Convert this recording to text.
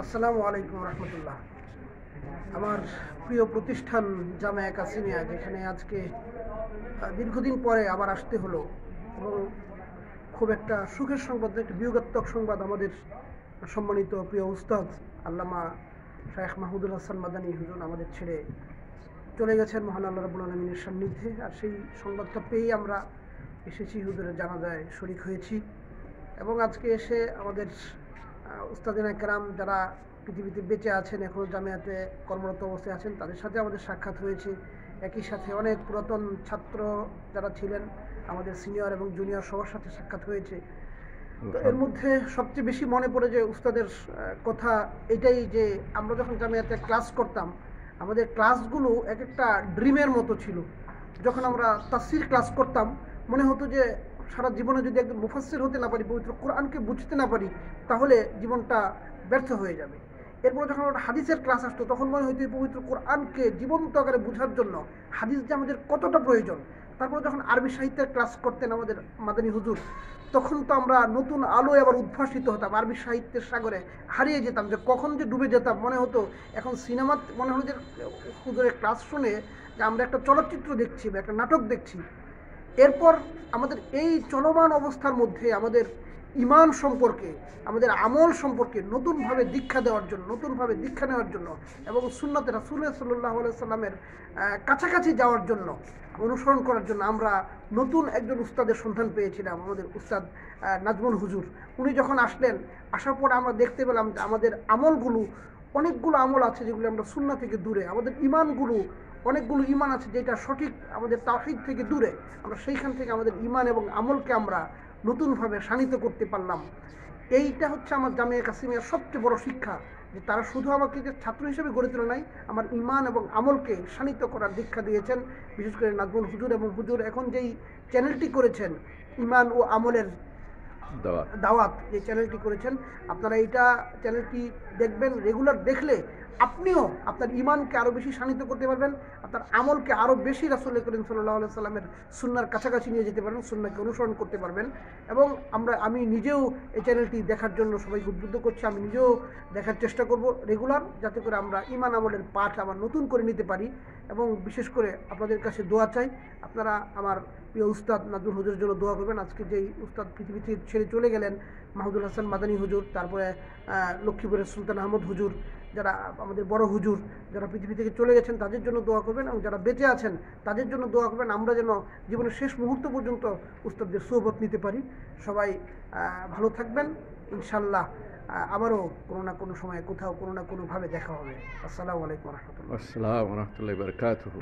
আসসালামু আলাইকুম রহমতুল্লাহ। আমার প্রিয় প্রতিষ্ঠান জামিয়া কাসিমিয়া, যেখানে আজকে দীর্ঘদিন পরে আবার আসতে হলো, এবং খুব একটা সুখের সংবাদ, একটা বিয়োগাত্মক সংবাদ। আমাদের সম্মানিত প্রিয় উস্তাদ আল্লামা শায়েখ মাহমুদুল হাসান মাদানী হুজুর আমাদের ছেড়ে চলে গেছেন মহান আল্লাহ রাব্বুল আলামিনের সান্নিধ্যে। আর সেই সংবাদটা পেয়েই আমরা এসেছি, হুজুরের জানাজায় শরীক হয়েছি। এবং আজকে এসে আমাদের উস্তাদিনা কেরাম যারা পৃথিবীতে বেঁচে আছেন, এখনও জামিয়াতে কর্মরত অবস্থায় আছেন, তাদের সাথে আমাদের সাক্ষাৎ হয়েছে। একই সাথে অনেক পুরাতন ছাত্র যারা ছিলেন, আমাদের সিনিয়র এবং জুনিয়র, সবার সাথে সাক্ষাৎ হয়েছে। তো এর মধ্যে সবচেয়ে বেশি মনে পড়ে যে উস্তাদের কথা এটাই, যে আমরা যখন জামিয়াতে ক্লাস করতাম, আমাদের ক্লাসগুলো এক একটা ড্রিমের মতো ছিল। যখন আমরা তাফসীর ক্লাস করতাম, মনে হতো যে সারা জীবনে যদি একজন মুফাসসির হতে না পারি, পবিত্র কোরআনকে বুঝতে না পারি, তাহলে জীবনটা ব্যর্থ হয়ে যাবে। এরপরে যখন আমরা হাদিসের ক্লাস আসতো, তখন মনে হতো এই পবিত্র কোরআনকে জীবন্ত আকারে বোঝার জন্য হাদিস যে আমাদের কতটা প্রয়োজন। তারপরে যখন আরবি সাহিত্যের ক্লাস করতেন আমাদের মাদানী হুজুর, তখন তো আমরা নতুন আলোয় আবার উদ্ভাসিত হতাম, আরবি সাহিত্যের সাগরে হারিয়ে যেতাম, যে কখন যে ডুবে যেতাম। মনে হতো এখন সিনেমা, মনে হলো যে হুজুরের ক্লাস শুনে যে আমরা একটা চলচ্চিত্র দেখছি বা একটা নাটক দেখছি। এরপর আমাদের এই চলমান অবস্থার মধ্যে আমাদের ইমান সম্পর্কে, আমাদের আমল সম্পর্কে নতুনভাবে দীক্ষা দেওয়ার জন্য, নতুনভাবে দীক্ষা নেওয়ার জন্য, এবং সুন্নতে রাসূল সাল্লাল্লাহু আলাইহি সাল্লামের কাছাকাছি যাওয়ার জন্য, অনুসরণ করার জন্য আমরা নতুন একজন উস্তাদের সন্ধান পেয়েছিলাম, আমাদের উস্তাদ নাজমুল হুজুর। উনি যখন আসলেন, আসার পর আমরা দেখতে পেলাম যে আমাদের আমলগুলো, অনেকগুলো আমল আছে যেগুলো আমরা সুন্নাহ থেকে দূরে, আমাদের ইমানগুলো, অনেকগুলো ইমান আছে যেটা সঠিক আমাদের তাওহীদ থেকে দূরে। আমরা সেইখান থেকে আমাদের ইমান এবং আমলকে আমরা নতুনভাবে শানিত করতে পারলাম। এইটা হচ্ছে আমার জামিয়া কাসিমিয়ার সবচেয়ে বড় শিক্ষা, যে তারা শুধু আমাকে যে ছাত্র হিসেবে গড়ে তোলে নাই, আমার ইমান এবং আমলকে শানিত করার দীক্ষা দিয়েছেন। বিশেষ করে নাজমুল হুজুর, এবং হুজুর এখন যেই চ্যানেলটি করেছেন ইমান ও আমলের দাওয়াত, যে চ্যানেলটি করেছেন, আপনারা এইটা চ্যানেলটি দেখবেন। রেগুলার দেখলে আপনিও আপনার ইমানকে আরও বেশি শানিত করতে পারবেন, আপনার আমলকে আরও বেশি রাসূল করিম সাল্লাল্লাহু আলাইহি সাল্লামের সুন্নাহর কাছাকাছি নিয়ে যেতে পারবেন, সুন্নাহকে অনুসরণ করতে পারবেন। এবং আমি নিজেও এই চ্যানেলটি দেখার জন্য সবাইকে উদ্বুদ্ধ করছি, আমি নিজেও দেখার চেষ্টা করব রেগুলার, যাতে করে আমরা ইমান আমলের পাঠ আবার নতুন করে নিতে পারি। এবং বিশেষ করে আপনাদের কাছে দোয়া চাই, আপনারা আমার প্রিয় উস্তাদ নাজমুল হুজুরের জন্য দোয়া করবেন। আজকে যেই উস্তাদ পৃথিবী থেকে ছেড়ে চলে গেলেন, মাহমুদুল হাসান মাদানী হুজুর, তারপরে লক্ষ্মীপুরের সুলতান আহমদ হুজুর, যারা আমাদের বড় হুজুর, যারা পৃথিবী থেকে চলে গেছেন তাদের জন্য দোয়া করবেন, এবং যারা বেঁচে আছেন তাদের জন্য দোয়া করবেন, আমরা যেন জীবনের শেষ মুহূর্ত পর্যন্ত উস্তাদদের সোহবত নিতে পারি। সবাই ভালো থাকবেন, ইনশাল্লাহ আবারও কোনো না কোনো সময়ে কোথাও কোনো না কোনোভাবে দেখা হবে। আসসালামু আলাইকুম রহমতুল্লাহ। আসসালামু আলাইকুম ওয়া রাহমাতুল্লাহি ওয়া বারাকাতুহু।